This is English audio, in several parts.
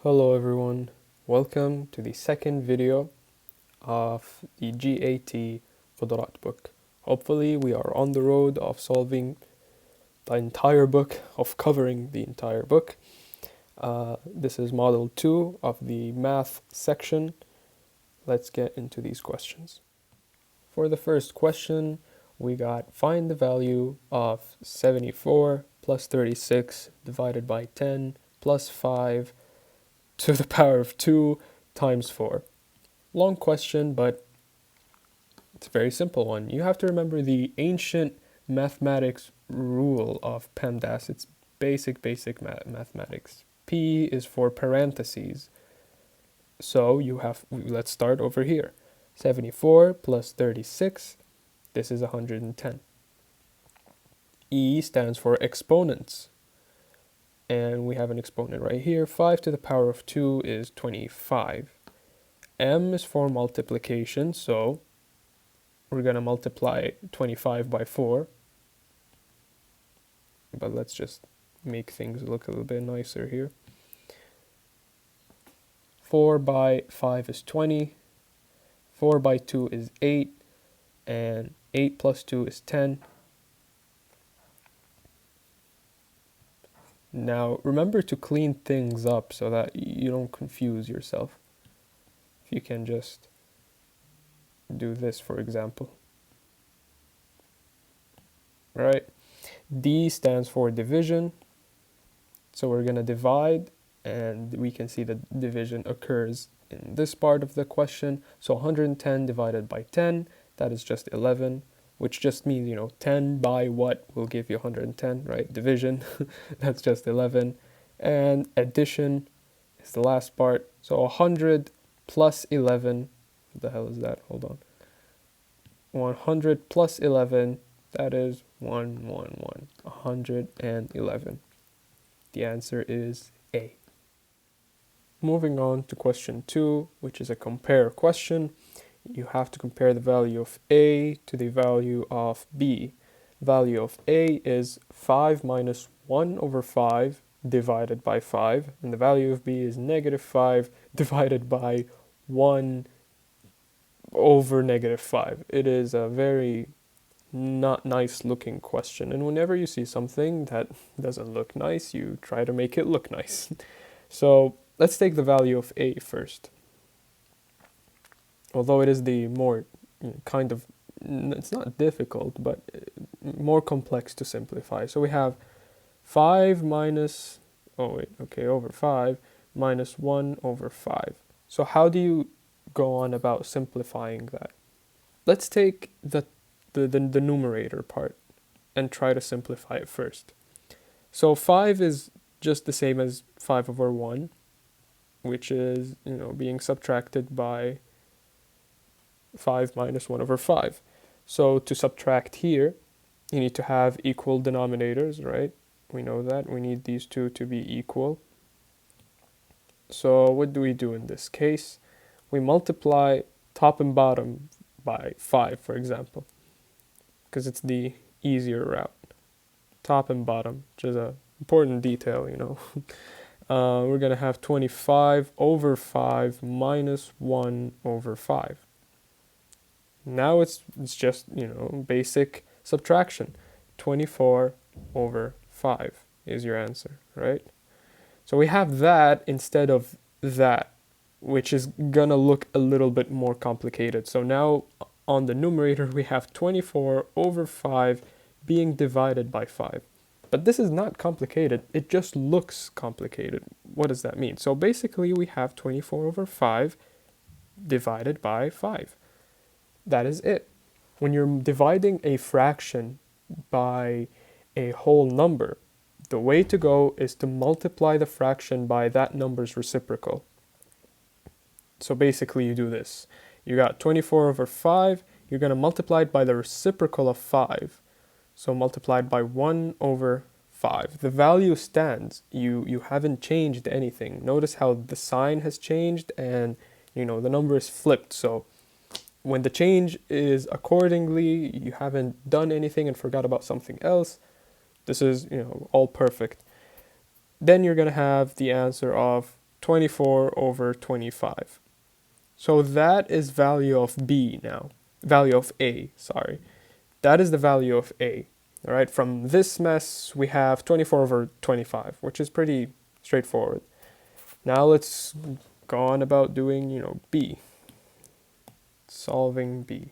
Hello everyone, welcome to the second video of the GAT Qudurat book. Hopefully we are on the road of solving the entire book, of covering the entire book. This is model 2 of the math section. Let's get into these questions. For the first question, we got find the value of 74 plus 36 divided by 10 plus 5 to the power of 2 times 4. Long question, but it's a very simple one. You have to remember the ancient mathematics rule of Pemdas. It's basic mathematics. P is for parentheses. So let's start over here. 74 plus 36, this is 110. E stands for exponents. And we have an exponent right here. 5 to the power of 2 is 25. M is for multiplication, so we're going to multiply 25 by 4. But let's just make things look a little bit nicer here. 4 by 5 is 20. 4 by 2 is 8. And 8 plus 2 is 10. Now, remember to clean things up so that you don't confuse yourself. If you can just do this, for example. Right? D stands for division. So we're going to divide, and we can see that division occurs in this part of the question. So 110 divided by 10, that is just 11. Which just means, 10 by what will give you 110, right? Division, that's just 11. And addition is the last part. So 100 plus 11, what the hell is that? Hold on. 100 plus 11, that is 111. The answer is A. Moving on to question 2, which is a compare question. You have to compare the value of A to the value of B. Value of A is 5 minus 1 over 5 divided by 5. And the value of B is negative 5 divided by 1 over negative 5. It is a very not nice looking question. And whenever you see something that doesn't look nice, you try to make it look nice. So let's take the value of A first. Although it is the more it's not difficult, but more complex to simplify. So we have 5 minus, over 5 minus 1 over 5. So how do you go on about simplifying that? Let's take the numerator part and try to simplify it first. So 5 is just the same as 5 over 1, which is, being subtracted by 5 minus 1 over 5. So to subtract here, you need to have equal denominators, right? We know that. We need these two to be equal. So what do we do in this case? We multiply top and bottom by 5, for example, because it's the easier route. Top and bottom, which is an important detail, We're going to have 25 over 5 minus 1 over 5. Now it's just, basic subtraction. 24 over 5 is your answer, right? So we have that instead of that, which is gonna look a little bit more complicated. So now on the numerator, we have 24 over 5 being divided by 5. But this is not complicated. It just looks complicated. What does that mean? So basically, we have 24 over 5 divided by 5. That is it. When you're dividing a fraction by a whole number, the way to go is to multiply the fraction by that number's reciprocal. So basically you do this. You got 24 over 5, you're going to multiply it by the reciprocal of 5. So multiplied by 1 over 5. The value stands. You haven't changed anything. Notice how the sign has changed and the number is flipped. So when the change is accordingly, you haven't done anything and forgot about something else. This is, all perfect. Then you're going to have the answer of 24 over 25. So that is value of B now. Value of A, sorry. That is the value of A. All right, from this mess, we have 24 over 25, which is pretty straightforward. Now let's go on about doing, B. Solving B.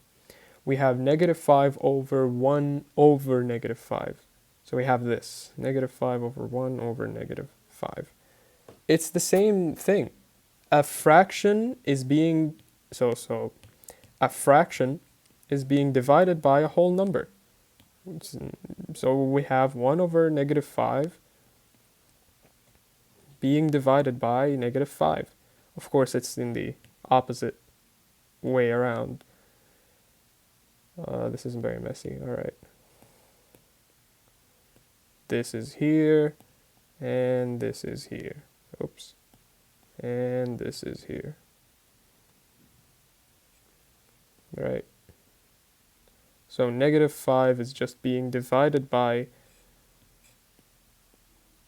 We have negative 5 over 1 over negative 5. So we have this, negative 5 over 1 over negative 5. It's the same thing. A fraction is being, a fraction is being divided by a whole number. So we have 1 over negative 5 being divided by negative 5. Of course, it's in the opposite way around. This isn't very messy. All right. This is here, and this is here. Oops. And this is here. All right. So negative 5 is just being divided by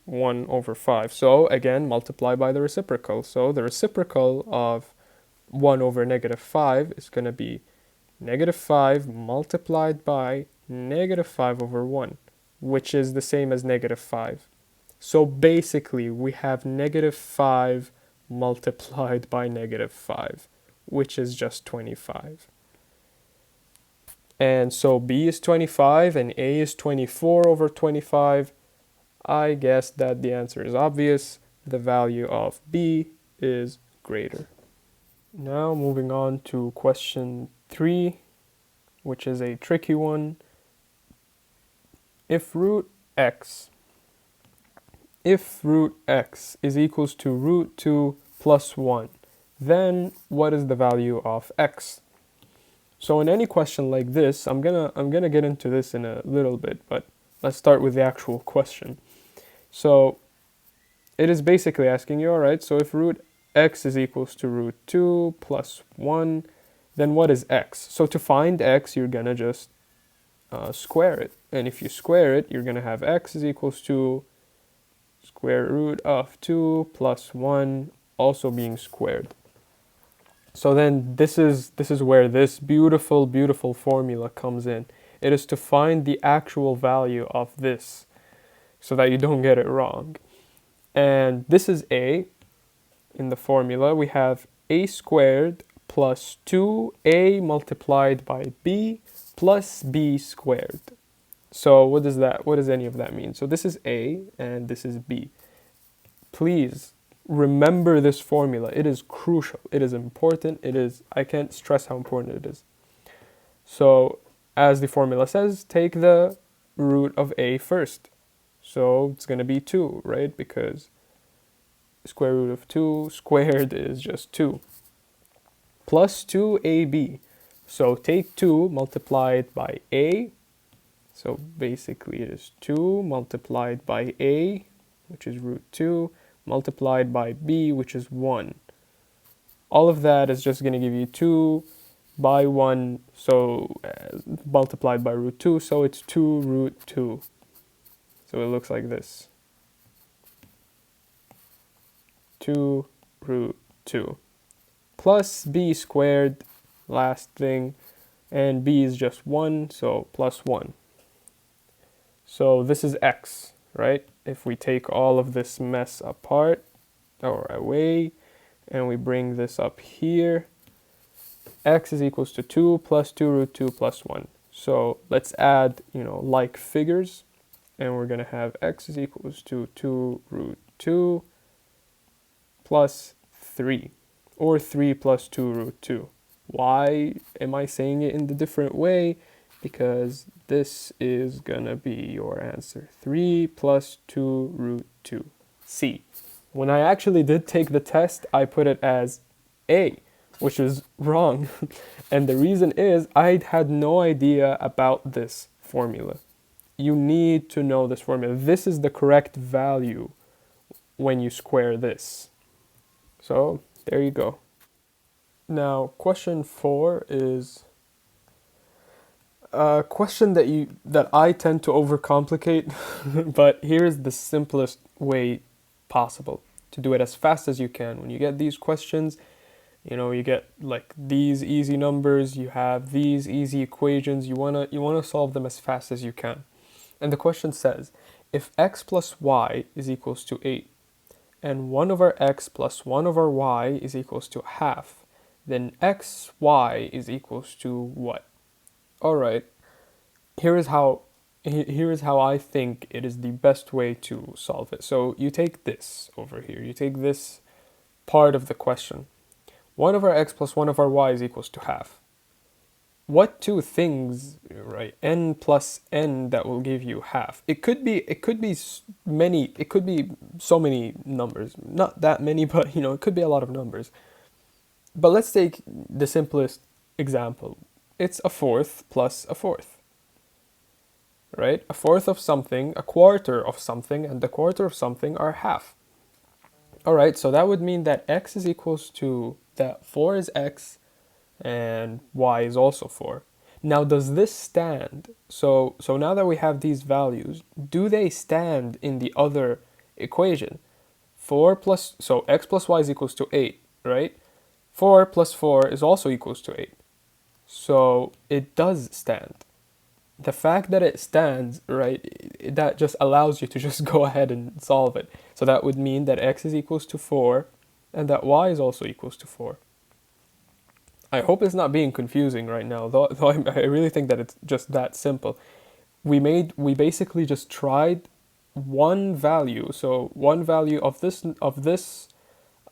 1 over 5. So again, multiply by the reciprocal. So the reciprocal of 1 over negative 5 is going to be negative 5 multiplied by negative 5 over 1, which is the same as negative 5. So basically, we have negative 5 multiplied by negative 5, which is just 25. And so B is 25 and A is 24 over 25. I guess that the answer is obvious. The value of B is greater. Now moving on to question 3, which is a tricky one. If root x is equals to root 2 plus 1, then what is the value of x? So in any question like this, I'm gonna get into this in a little bit, but let's start with the actual question. So it is basically asking you, all right, so if root x is equals to root 2 plus 1, then what is x? So to find x, you're gonna just square it. And if you square it, you're gonna have x is equals to square root of 2 plus 1 also being squared. So then this is where this beautiful, beautiful formula comes in. It is to find the actual value of this so that you don't get it wrong. And this is a. In the formula, we have a squared plus 2a multiplied by b plus b squared. So what does any of that mean? So this is a and this is b. Please remember this formula. It is crucial. It is important. I can't stress how important it is. So as the formula says, take the root of a first. So it's going to be 2, right? Because square root of 2 squared is just 2. Plus 2ab. So take 2 multiplied by a. So basically it is 2 multiplied by a, which is root 2, multiplied by b, which is 1. All of that is just going to give you 2 by 1, so multiplied by root 2, so it's 2 root 2. So it looks like this. 2 root 2. Plus b squared, last thing, and b is just 1, so plus 1. So this is x, right? If we take all of this mess apart or away and we bring this up here, x is equals to 2 plus 2 root 2 plus 1. So let's add, like figures, and we're going to have x is equals to 2 root 2 plus 3, or 3 plus 2 root 2. Why am I saying it in the different way? Because this is gonna be your answer. 3 plus 2 root 2. C. When I actually did take the test, I put it as A, which is wrong. And the reason is I had no idea about this formula. You need to know this formula. This is the correct value when you square this. So there you go. Now, question 4 is a question that I tend to overcomplicate, but here is the simplest way possible to do it as fast as you can. When you get these questions, you get like these easy numbers, you have these easy equations, you wanna solve them as fast as you can. And the question says, if x plus y is equals to 8, and 1 over x plus 1 over y is equals to half, then xy is equals to what? Alright, here is how I think it is the best way to solve it. So you take this over here, you take this part of the question. 1 over x plus 1 over y is equals to half. What two things, right, n plus n, that will give you half? It could be so many numbers. Not that many, but it could be a lot of numbers. But let's take the simplest example. It's a fourth plus a fourth. Right? A fourth of something, a quarter of something, and the quarter of something are half. Alright, so that would mean that x is equals to, that 4 is x, and y is also 4. Now, does this stand? So now that we have these values, do they stand in the other equation? 4 plus, so x plus y is equals to 8, right? 4 plus 4 is also equals to 8. So it does stand. The fact that it stands, right, that just allows you to just go ahead and solve it. So that would mean that x is equals to 4 and that y is also equals to 4. I hope it's not being confusing right now, though I really think that it's just that simple. We basically just tried one value, so one value of this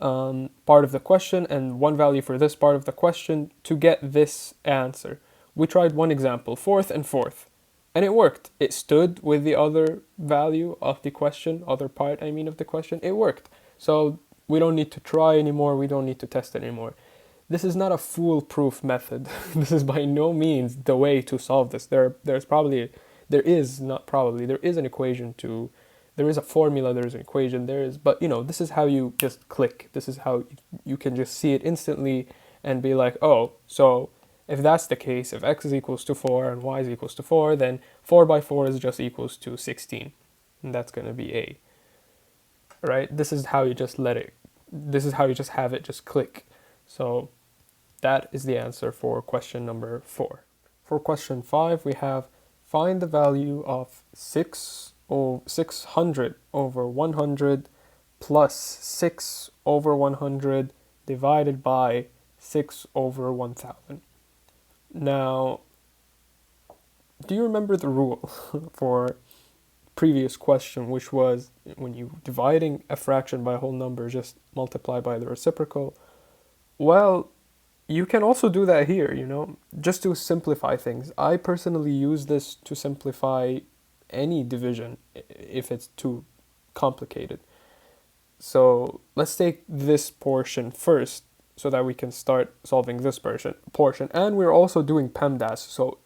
part of the question and one value for this part of the question to get this answer. We tried one example, fourth and fourth, and it worked. It stood with the other value of the question, other part, of the question. It worked. So we don't need to try anymore. We don't need to test it anymore. This is not a foolproof method. This is by no means the way to solve this. There is an equation to, there is a formula, there is an equation, but this is how you just click. This is how you can just see it instantly and be like, oh, so if that's the case, if x is equals to 4 and y is equals to 4, then 4 by 4 is just equals to 16. And that's going to be A. Right? This is how you just have it just click. So that is the answer for question number 4. For question 5, we have find the value of 600 over 100 plus 6 over 100 divided by 6 over 1000. Now, do you remember the rule for previous question, which was when you dividing a fraction by a whole number, just multiply by the reciprocal? Well, you can also do that here, just to simplify things. I personally use this to simplify any division if it's too complicated. So let's take this portion first so that we can start solving this portion. And we're also doing Pemdas. So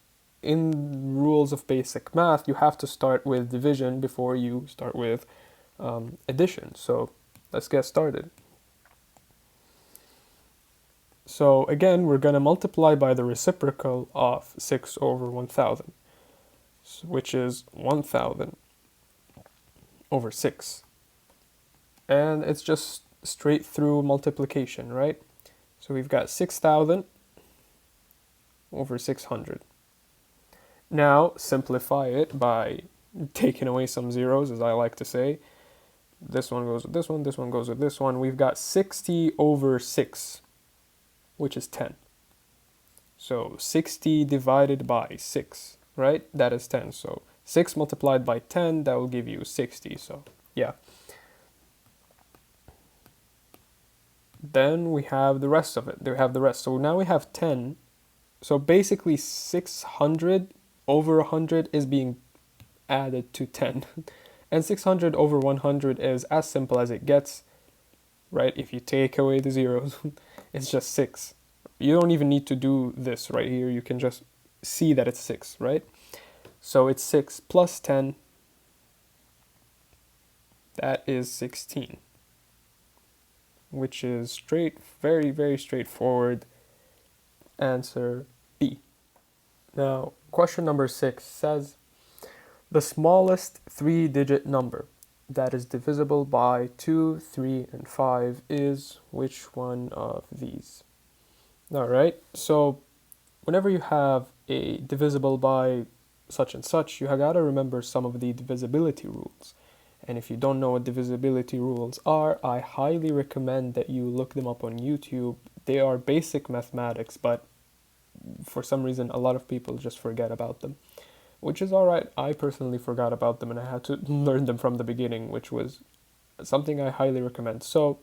in rules of basic math, you have to start with division before you start with addition. So let's get started. So again, we're going to multiply by the reciprocal of 6 over 1000, which is 1000 over 6. And it's just straight through multiplication, right? So we've got 6,000 over 600. Now simplify it by taking away some zeros, as I like to say. This one goes with this one, this one goes with this one. We've got 60 over 6, which is 10. So 60 divided by 6, right? That is 10. So 6 multiplied by 10, that will give you 60. So yeah. Then we have the rest of it. So now we have 10. So basically 600 over 100 is being added to 10. And 600 over 100 is as simple as it gets, right? If you take away the zeros, it's just 6. You don't even need to do this right here. You can just see that it's 6, right? So it's 6 plus 10. That is 16. Which is very, very straightforward. Answer B. Now, question number 6 says, the smallest 3-digit number that is divisible by 2, 3, and 5 is which one of these? Alright, so whenever you have a divisible by such and such, you have got to remember some of the divisibility rules. And if you don't know what divisibility rules are, I highly recommend that you look them up on YouTube. They are basic mathematics, but for some reason a lot of people just forget about them, which is alright. I personally forgot about them and I had to learn them from the beginning, which was something I highly recommend. So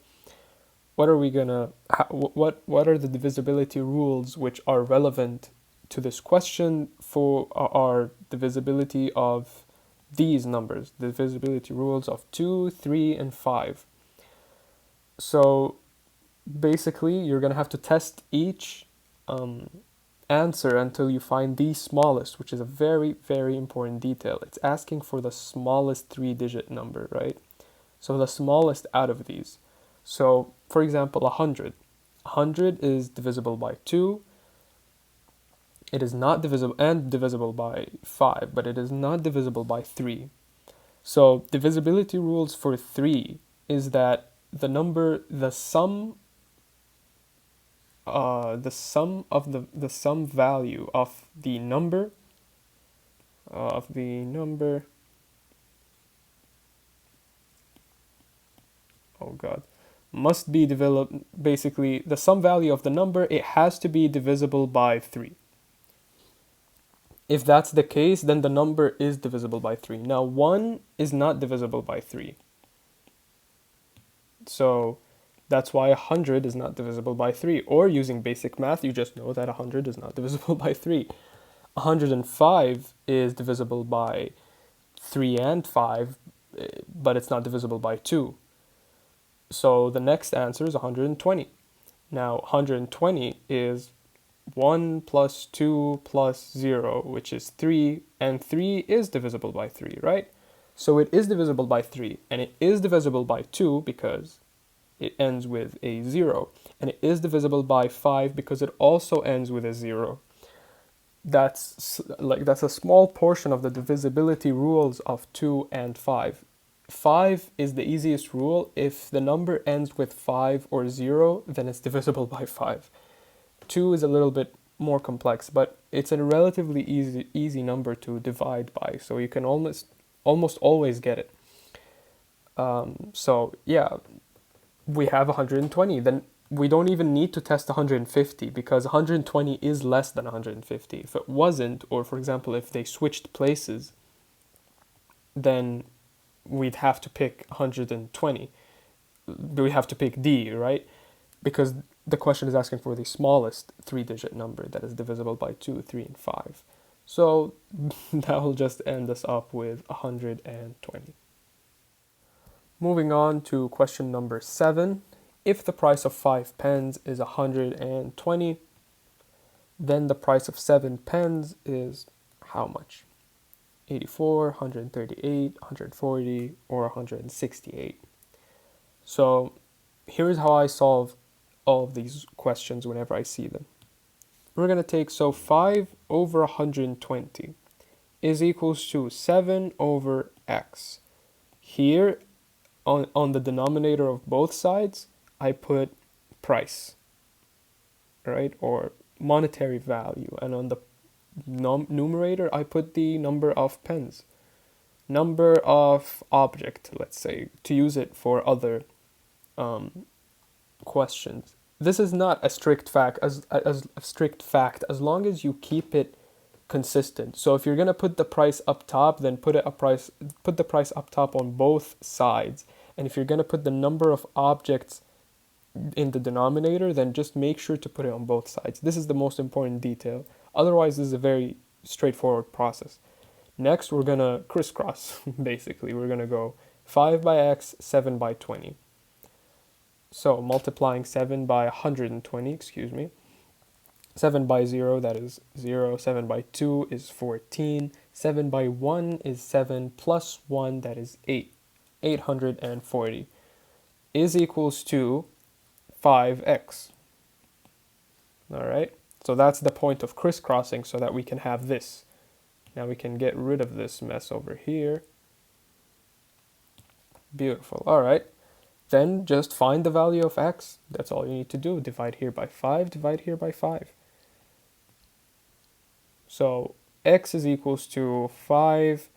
what are we gonna what are the divisibility rules which are relevant to this question for our divisibility of these numbers, the divisibility rules of 2, 3, and 5? So basically you're gonna have to test each answer until you find the smallest, which is a very, very important detail. It's asking for the smallest 3-digit number, right? So the smallest out of these. So for example, 100. 100 is divisible by 2. It is not divisible by 5, but it is not divisible by 3. So divisibility rules for 3 is that the sum value of the number must be developed. Basically, the sum value of the number, it has to be divisible by 3. If that's the case, then the number is divisible by 3. Now 1 is not divisible by 3. So that's why 100 is not divisible by 3. Or using basic math, you just know that 100 is not divisible by 3. 105 is divisible by 3 and 5, but it's not divisible by 2. So the next answer is 120. Now 120 is 1 plus 2 plus 0, which is 3, and 3 is divisible by 3, right? So it is divisible by 3, and it is divisible by 2 because it ends with a 0, and it is divisible by 5 because it also ends with a 0. That's a small portion of the divisibility rules of 2 and 5. 5 is the easiest rule. If the number ends with 5 or 0, then it's divisible by 5. 2 is a little bit more complex, but it's a relatively easy number to divide by, so you can almost always get it. So yeah, we have 120. Then we don't even need to test 150 because 120 is less than 150. If it wasn't, or for example, if they switched places, then we'd have to pick 120. We have to pick D, right? Because the question is asking for the smallest 3-digit number that is divisible by 2, 3, and 5. So that will just end us up with 120. Moving on to question number 7. If the price of 5 pens is 120, then the price of 7 pens is how much? 84, 138, 140, or 168. So here's how I solve all of these questions whenever I see them. We're going to take, so 5 over 120 is equals to 7 over x. Here, on the denominator of both sides, I put price, right, or monetary value, and on the numerator, I put the number of pens, number of object, let's say, to use it for other questions. This is not a strict fact as long as you keep it consistent. So if you're gonna put the price up top, then put the price up top on both sides. And if you're gonna put the number of objects in the denominator, then just make sure to put it on both sides. This is the most important detail. Otherwise, this is a very straightforward process. Next, we're gonna crisscross. Basically, we're gonna go 5 by x, 7 by 20. So multiplying 7 by 120, 7 by 0, that is 0. 7 by 2 is 14. 7 by 1 is 7 plus 1, that is 8. 840 is equals to 5x. All right, so that's the point of crisscrossing, so that we can have this. Now we can get rid of this mess over here. Beautiful. All right. Then just find the value of x. That's all you need to do. Divide here by 5, divide here by 5. So x is equals to 5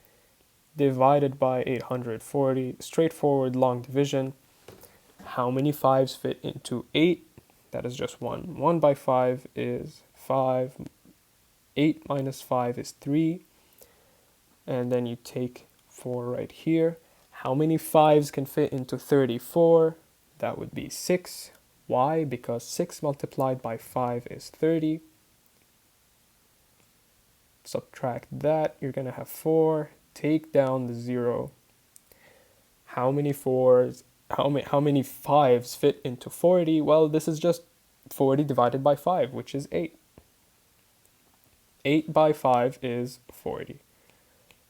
divided by 840. Straightforward long division. How many 5s fit into 8? That is just 1. 1 by 5 is 5. 8 minus 5 is 3. And then you take 4 right here. How many 5s can fit into 34? That would be 6. Why? Because 6 multiplied by 5 is 30. Subtract that, you're going to have 4. Take down the 0. How many 4s, how many 5s fit into 40? Well, this is just 40 divided by 5, which is 8. 8 by 5 is 40.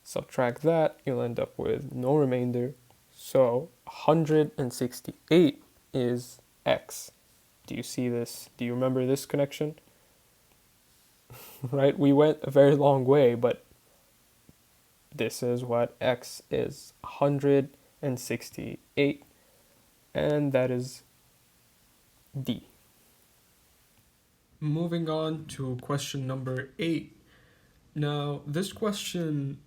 Subtract that, you'll end up with no remainder. So 168 is x. Do you see this? Do you remember this connection? Right? We went a very long way, but this is what x is. 168. And that is D. Moving on to question number 8. Now, this question,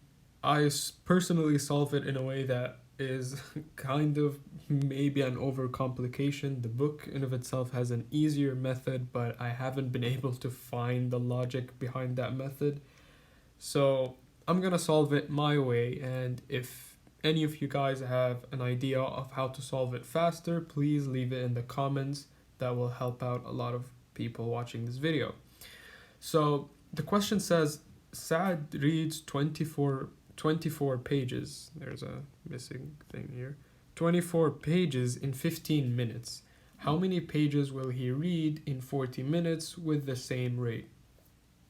I personally solve it in a way that is kind of maybe an overcomplication. The book in of itself has an easier method, but I haven't been able to find the logic behind that method. So I'm gonna solve it my way, and if any of you guys have an idea of how to solve it faster, please leave it in the comments. That will help out a lot of people watching this video. So the question says, Saad reads 24 pages. There's a missing thing here. 24 pages in 15 minutes. How many pages will he read in 40 minutes with the same rate?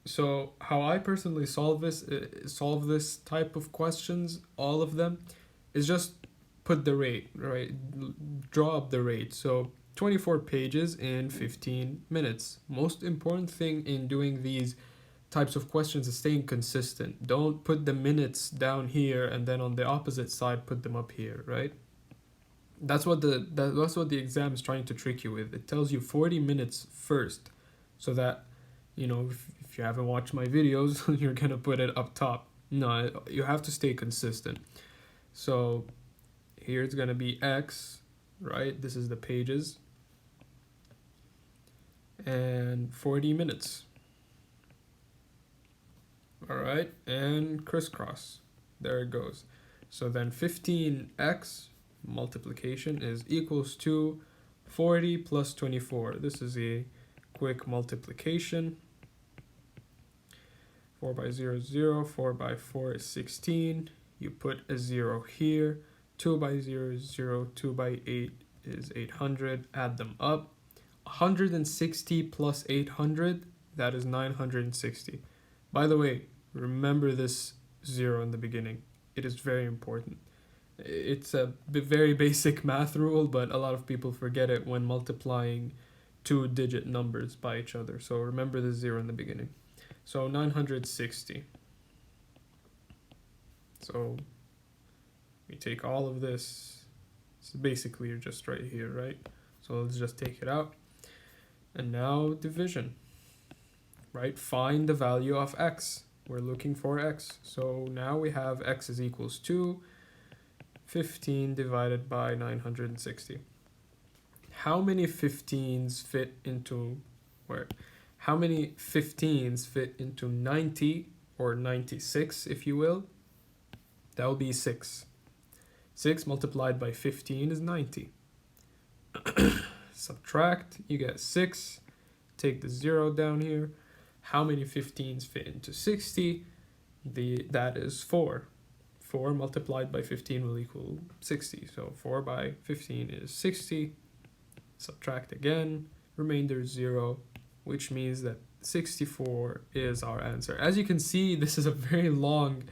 So how I personally solve this type of questions, all of them, is just put the rate, right? Draw up the rate. So 24 pages in 15 minutes. Most important thing in doing these types of questions is staying consistent. Don't put the minutes down here and then on the opposite side put them up here, right? That's what the exam is trying to trick you with. It tells you 40 minutes first, so that, you know, if you haven't watched my videos, you're gonna put it up top. No, you have to stay consistent. So here it's gonna be x, right? This is the pages, and 40 minutes. All right, and crisscross. There it goes. So then 15x multiplication is equals to 40 plus 24. This is a quick multiplication. 4 by 0 is 0, 4 by 4 is 16. You put a 0 here. 2 by 0 is 0, 2 by 8 is 800. Add them up. 160 plus 800, that is 960. By the way, remember this 0 in the beginning. It is very important. It's a very basic math rule, but a lot of people forget it when multiplying two-digit numbers by each other. So remember the 0 in the beginning. So 960. So we take all of this. So basically you're just right here, right? So let's just take it out. And now division, right? Find the value of x. We're looking for x. So now we have x is equals to 15 divided by 960. How many 15s fit into where? How many 15s fit into 90 or 96, if you will? That will be 6. 6 multiplied by 15 is 90. Subtract, you get 6. Take the 0 down here. How many 15s fit into 60? That is 4. 4 multiplied by 15 will equal 60. So 4 by 15 is 60. Subtract again. Remainder is 0, which means that 64 is our answer. As you can see, this is a very long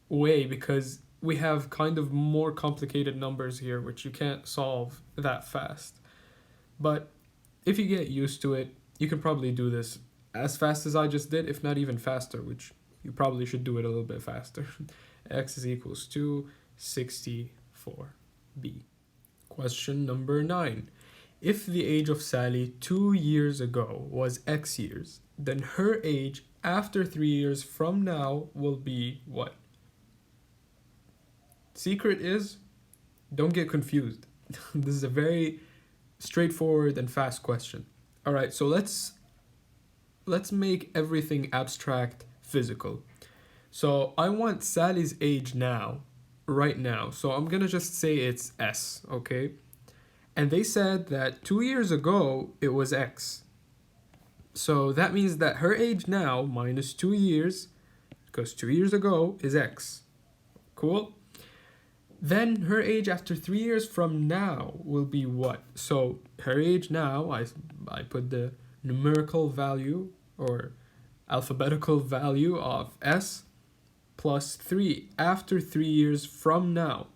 way because we have kind of more complicated numbers here, which you can't solve that fast. But if you get used to it, you can probably do this as fast as I just did, if not even faster, which you probably should do it a little bit faster. X is equals to 64. B. Question number 9. If the age of Sally 2 years ago was X years, then her age after 3 years from now will be what? Secret is, don't get confused. This is a very straightforward and fast question. All right, so let's make everything abstract physical. So I want Sally's age now, right now. So I'm gonna just say it's S, okay? And they said that 2 years ago it was X. So that means that her age now minus 2 years, because 2 years ago is X. Cool? Then her age after 3 years from now will be what? So her age now, I put the numerical value or alphabetical value of S plus 3 after 3 years from now.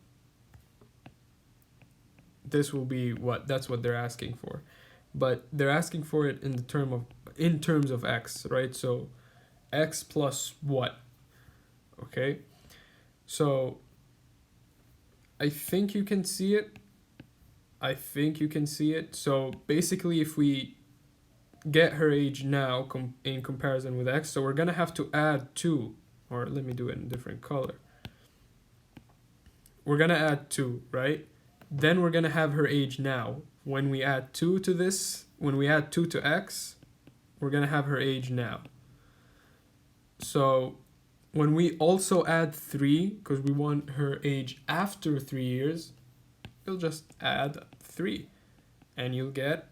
This will be what? That's what they're asking for. But they're asking for it in terms of X, right? So X plus what? Okay? So I think you can see it. So basically, if we get her age now in comparison with X, so we're going to have to add 2. Or let me do it in a different color. We're going to add 2, right? Then we're going to have her age now. When we add 2 to this, when we add 2 to X, we're going to have her age now. So when we also add 3, because we want her age after 3 years, you'll just add 3. And you'll get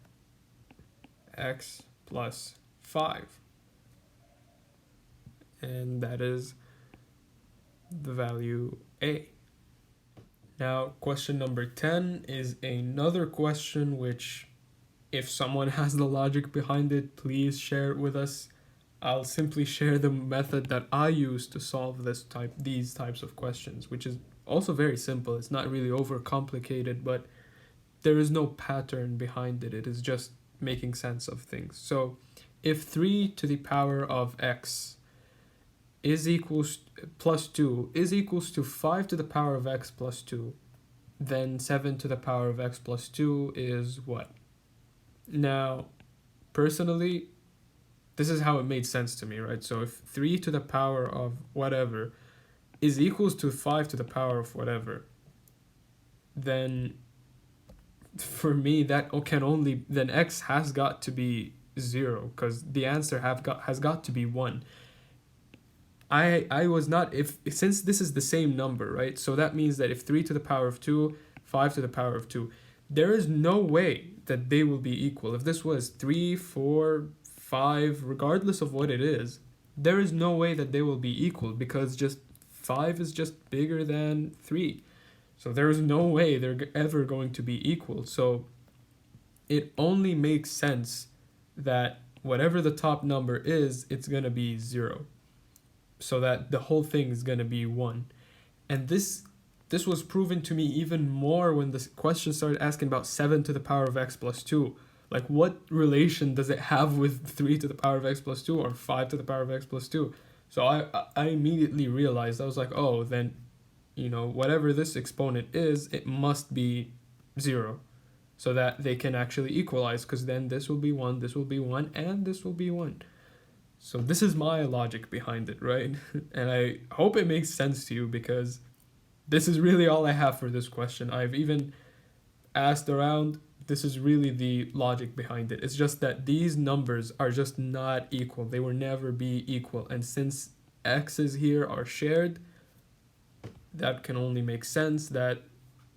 X plus 5. And that is the value A. Now, question number 10 is another question which, if someone has the logic behind it, please share it with us. I'll simply share the method that I use to solve these types of questions, which is also very simple. It's not really overcomplicated, but there is no pattern behind it. It is just making sense of things. So if 3 to the power of X plus 2 is equals to 5 to the power of X plus 2, then 7 to the power of X plus 2 is what? Now, personally, this is how it made sense to me, right? So if 3 to the power of whatever is equals to 5 to the power of whatever, then for me that then X has got to be 0, because the answer has got to be 1. I was not, since this is the same number, right? So that means that if 3 to the power of 2, 5 to the power of 2, there is no way that they will be equal. If this was 3, 4, 5, regardless of what it is, there is no way that they will be equal, because just 5 is just bigger than 3. So there is no way they're ever going to be equal. So it only makes sense that whatever the top number is, it's going to be 0. So that the whole thing is going to be 1. And this was proven to me even more when the question started asking about 7 to the power of X plus 2. Like, what relation does it have with 3 to the power of X plus 2 or 5 to the power of X plus 2? So I immediately realized, I was like, oh, then, whatever this exponent is, it must be 0. So that they can actually equalize, because then this will be 1, this will be 1, and this will be 1. So this is my logic behind it, right? And I hope it makes sense to you, because this is really all I have for this question. I've even asked around. This is really the logic behind it. It's just that these numbers are just not equal. They will never be equal. And since x's here are shared, that can only make sense that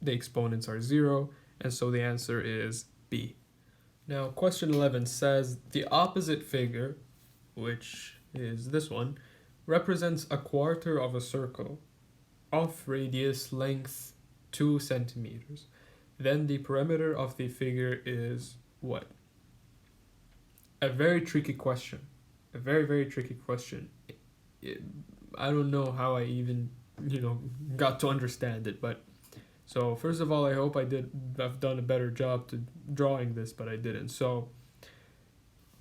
the exponents are 0. And so the answer is B. Now, question 11 says the opposite figure, which is this one, represents a quarter of a circle of radius length 2 centimeters. Then the perimeter of the figure is what? A very tricky question. A very, very tricky question. I don't know how I even, got to understand it, but so first of all, I hope I've done a better job to drawing this, but I didn't. So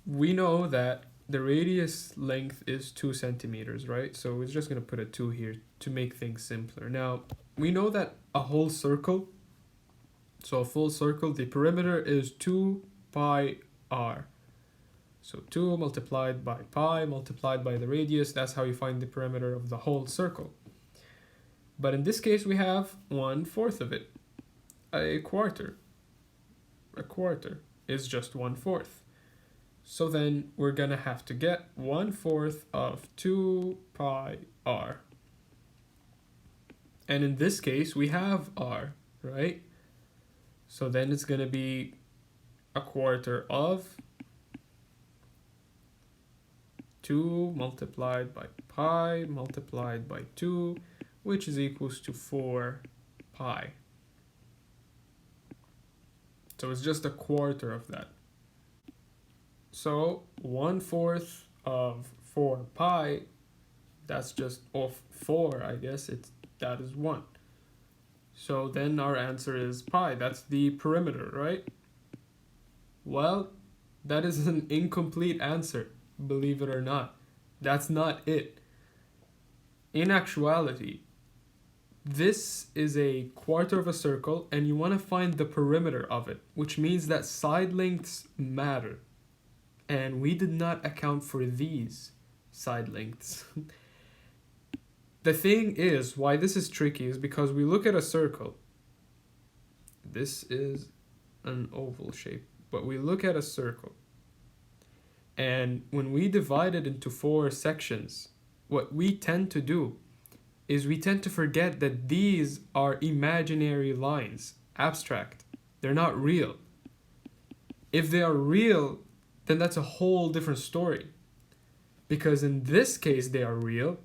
we know that the radius length is 2 centimeters, right? So we're just going to put a 2 here to make things simpler. Now, we know that a whole circle So a full circle, the perimeter is 2 pi r. So 2 multiplied by pi multiplied by the radius, that's how you find the perimeter of the whole circle. But in this case we have 1/4 of it, a quarter. A quarter is just 1/4. So then we're gonna have to get 1/4 of 2 pi r. And in this case we have r, right? So then it's gonna be a quarter of 2 multiplied by pi multiplied by 2, which is equals to 4 pi. So it's just a quarter of that. So 1/4 of 4 pi, that's just of 4, I guess, that is 1. So then our answer is pi, that's the perimeter, right? Well, that is an incomplete answer, believe it or not. That's not it. In actuality, this is a quarter of a circle and you want to find the perimeter of it, which means that side lengths matter. And we did not account for these side lengths. The thing is, why this is tricky is because we look at a circle. This is an oval shape, but we look at a circle. And when we divide it into 4 sections, what we tend to do is we tend to forget that these are imaginary lines, abstract. They're not real. If they are real, then that's a whole different story. Because in this case, they are real,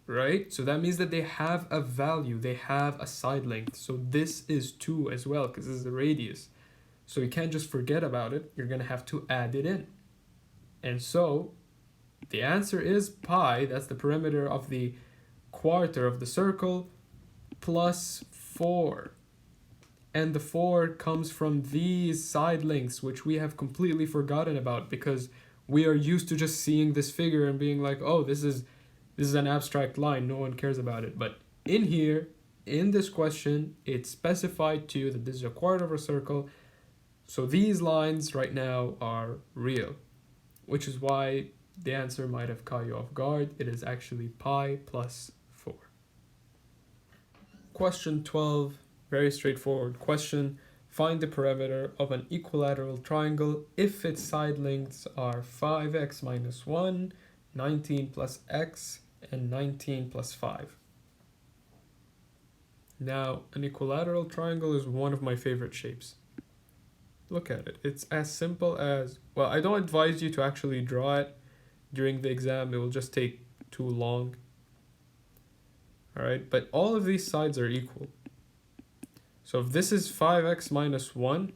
right? So that means that they have a value, they have a side length. So this is 2 as well, because this is the radius. So you can't just forget about it, you're gonna have to add it in. And so the answer is pi, that's the perimeter of the quarter of the circle, plus 4. And the 4 comes from these side lengths, which we have completely forgotten about because we are used to just seeing this figure and being like, oh, this is an abstract line, no one cares about it. But in here, in this question, it's specified to you that this is a quarter of a circle. So these lines right now are real, which is why the answer might have caught you off guard. It is actually pi plus 4. Question 12, very straightforward question. Find the perimeter of an equilateral triangle if its side lengths are 5x minus 1, 19 plus x, and 19 plus 5. Now, an equilateral triangle is one of my favorite shapes. Look at it. It's as simple as, well, I don't advise you to actually draw it during the exam. It will just take too long. All right, but all of these sides are equal. So if this is 5x minus 1,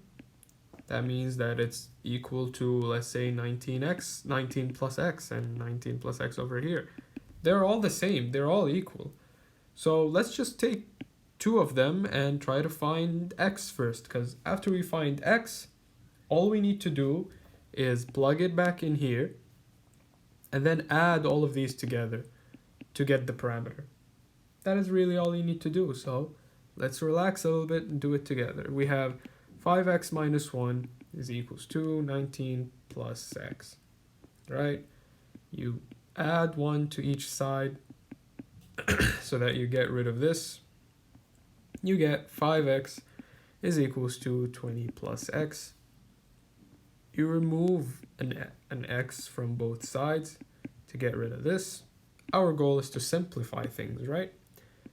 that means that it's equal to, let's say, 19x, 19 plus x, and 19 plus x over here. They're all the same. They're all equal. So let's just take 2 of them and try to find x first, because after we find x, all we need to do is plug it back in here and then add all of these together to get the parameter. That is really all you need to do. So let's relax a little bit and do it together. We have 5x minus 1 is equals to 19 plus x, right? You add 1 to each side so that you get rid of this. You get 5x is equals to 20 plus x. You remove an x from both sides to get rid of this. Our goal is to simplify things, right?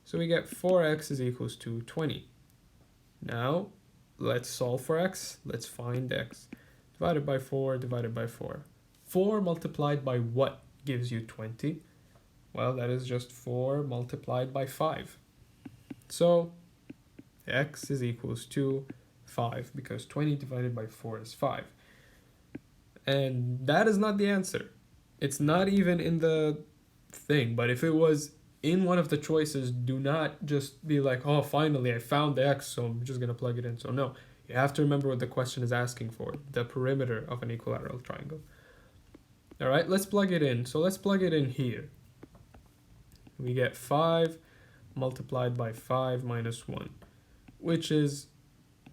So we get 4x is equals to 20. Now, let's solve for x. Let's find x. Divided by 4, divided by 4. 4 multiplied by what gives you 20? Well, that is just 4 multiplied by 5. So, x is equals to 5 because 20 divided by 4 is 5. And that is not the answer. It's not even in the thing, but if it was in one of the choices, do not just be like, oh, finally I found the x, so I'm just going to plug it in. So no, you have to remember what the question is asking for, the perimeter of an equilateral triangle. All right, let's plug it in. So let's plug it in here. We get 5 multiplied by 5 minus 1, which is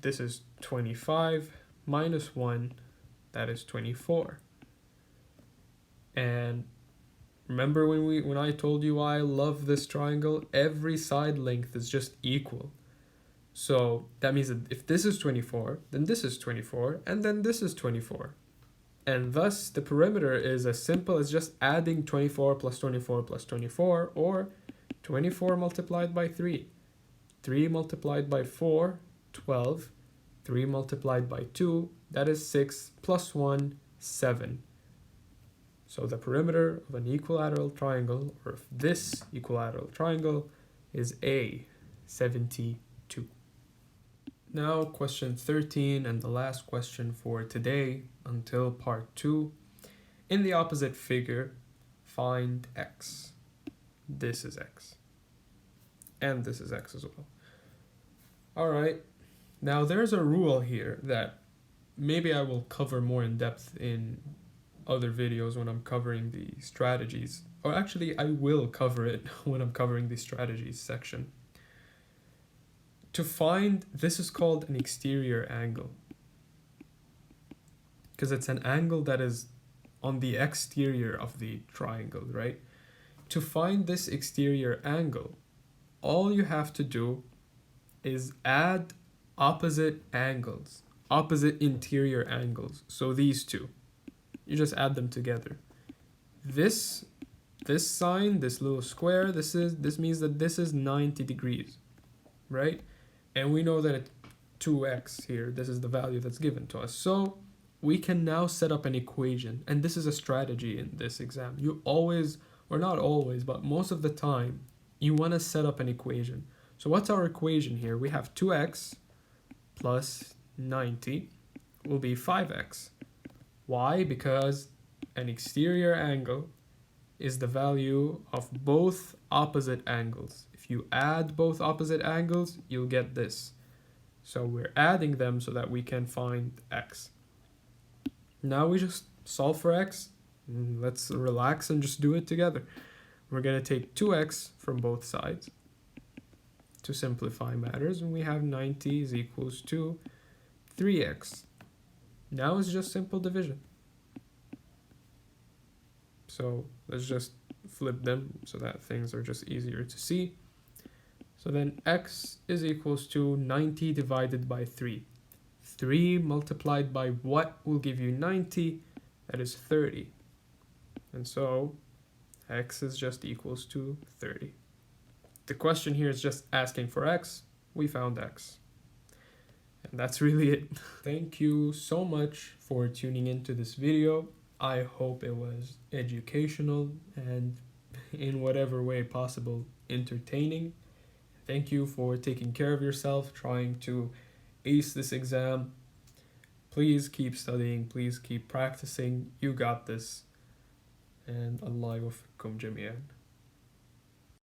this is 25 minus 1, that is 24. And remember when I told you I love this triangle? Every side length is just equal. So that means that if this is 24, then this is 24, and then this is 24. And thus the perimeter is as simple as just adding 24 plus 24 plus 24, or 24 multiplied by 3. 3 multiplied by 4, 12. 3 multiplied by 2, that is 6, plus 1, 7. So the perimeter of an equilateral triangle, or of this equilateral triangle, is A, 72. Now question 13 and the last question for today until part 2. In the opposite figure, find x. This is x. And this is x as well. Alright, now there's a rule here that maybe I will cover more in depth in other videos when I'm covering the strategies. Or actually, I will cover it when I'm covering the strategies section. To find, this is called an exterior angle, because it's an angle that is on the exterior of the triangle, right? To find this exterior angle, all you have to do is add opposite angles, opposite interior angles. So these two, you just add them together. This sign, this little square, this means that this is 90 degrees, right? And we know that it's 2x here. This is the value that's given to us. So we can now set up an equation. And this is a strategy in this exam. You always, or not always, but most of the time, you want to set up an equation. So what's our equation here? We have 2x plus 90 will be 5x. Why? Because an exterior angle is the value of both opposite angles. If you add both opposite angles, you'll get this. So we're adding them so that we can find x. Now we just solve for x. Let's relax and just do it together. We're going to take 2x from both sides to simplify matters, and we have 90 is equals to 3x. Now it's just simple division. So let's just flip them so that things are just easier to see. So then x is equals to 90 divided by 3. 3 multiplied by what will give you 90? That is 30. And so x is just equals to 30. The question here is just asking for x. We found x. And that's really it. Thank you so much for tuning into this video. I hope it was educational and in whatever way possible entertaining. Thank you for taking care of yourself, trying to ace this exam. Please keep studying, please keep practicing. You got this. And Allah يوفقكم جميعا.